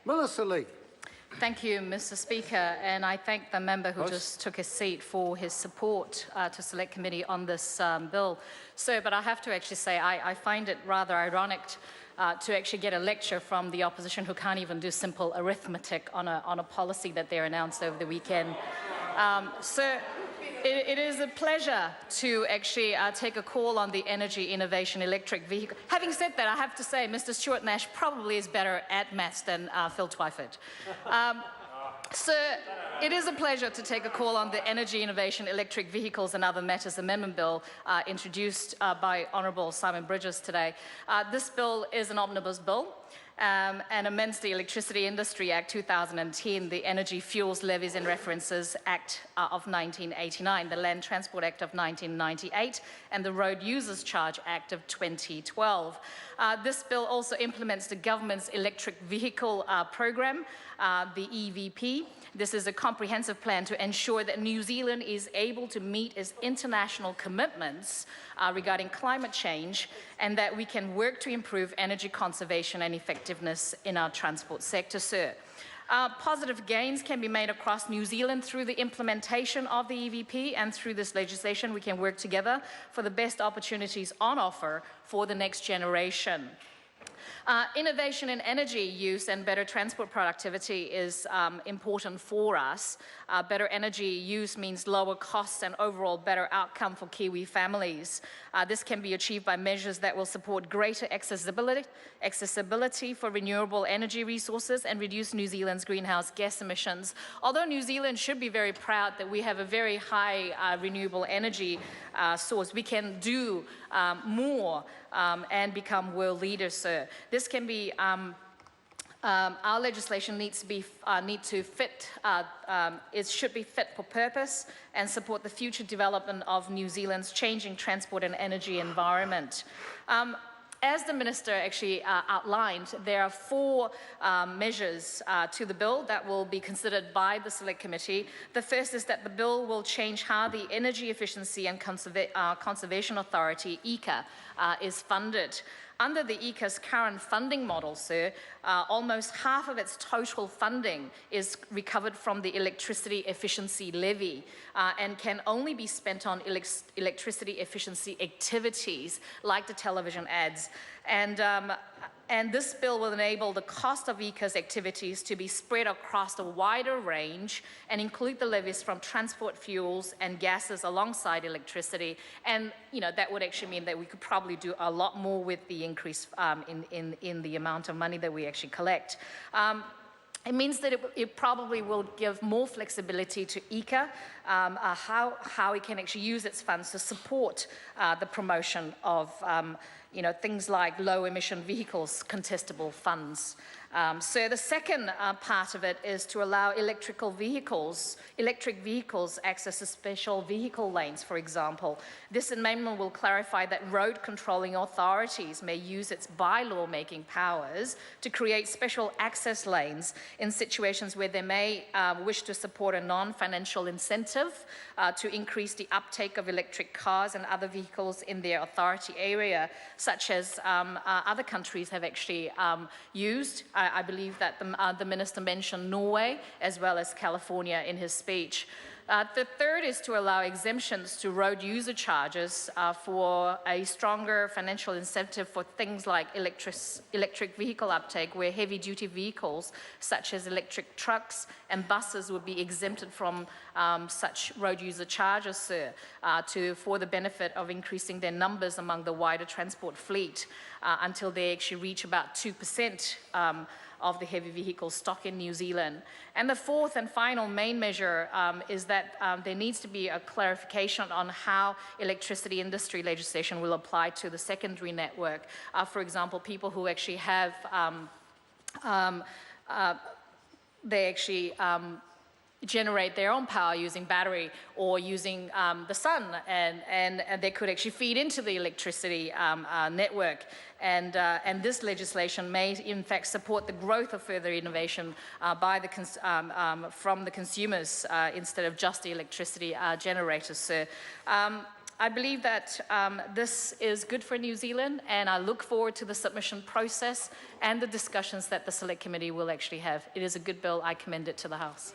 Minister Lee. Thank you, Mr. Speaker, and I thank the member who just took his seat for his support to Select Committee on this bill. Sir, but I have to actually say I find it rather ironic to actually get a lecture from the opposition who can't even do simple arithmetic on a policy that they announced over the weekend. Sir, it is a pleasure to actually take a call on the energy innovation electric vehicle. Having said that, I have to say Mr. Stuart Nash probably is better at maths than Phil Twyford. Sir, it is a pleasure to take a call on the Energy Innovation Electric Vehicles and Other Matters Amendment Bill introduced by Honourable Simon Bridges today. This bill is an omnibus bill and amends the Electricity Industry Act 2010, the Energy Fuels Levies and References Act of 1989, the Land Transport Act of 1998, and the Road Users Charge Act of 2012. This bill also implements the government's electric vehicle program, the EVP. This is a comprehensive plan to ensure that New Zealand is able to meet its international commitments regarding climate change, and that we can work to improve energy conservation and effectiveness in our transport sector, sir. Positive gains can be made across New Zealand through the implementation of the EVP, and through this legislation we can work together for the best opportunities on offer for the next generation. Innovation in energy use and better transport productivity is important for us. Better energy use means lower costs and overall better outcome for Kiwi families. This can be achieved by measures that will support greater accessibility for renewable energy resources and reduce New Zealand's greenhouse gas emissions. Although New Zealand should be very proud that we have a very high renewable energy source, we can do more and become world leaders, sir. This can be our legislation should be fit for purpose and support the future development of New Zealand's changing transport and energy environment. As the Minister actually outlined, there are 4 measures to the bill that will be considered by the Select Committee. The first is that the bill will change how the Energy Efficiency and Conservation Authority, EECA, is funded. Under the EECA's current funding model, sir, almost half of its total funding is recovered from the electricity efficiency levy and can only be spent on electricity efficiency activities like the television ads. And this bill will enable the cost of EECA's activities to be spread across a wider range and include the levies from transport fuels and gases alongside electricity. And that would actually mean that we could probably do a lot more with the increase in the amount of money that we actually collect. It means that it probably will give more flexibility to EECA, how it can actually use its funds to support the promotion of things like low emission vehicles, contestable funds. So the second part of it is to allow electric vehicles access to special vehicle lanes, for example. This amendment will clarify that road controlling authorities may use its bylaw making powers to create special access lanes in situations where they may wish to support a non-financial incentive to increase the uptake of electric cars and other vehicles in their authority area, such as other countries have actually used. I believe that the Minister mentioned Norway as well as California in his speech. The third is to allow exemptions to road user charges for a stronger financial incentive for things like electric vehicle uptake, where heavy-duty vehicles such as electric trucks and buses would be exempted from such road user charges, sir, for the benefit of increasing their numbers among the wider transport fleet until they actually reach about 2% of the heavy vehicle stock in New Zealand. And the fourth and final main measure is that there needs to be a clarification on how electricity industry legislation will apply to the secondary network. For example, people who actually have, they actually generate their own power using battery or using the sun, and they could actually feed into the electricity network. And this legislation may, in fact, support the growth of further innovation from the consumers instead of just the electricity generators, sir. I believe that this is good for New Zealand, and I look forward to the submission process and the discussions that the Select Committee will actually have. It is a good bill. I commend it to the House.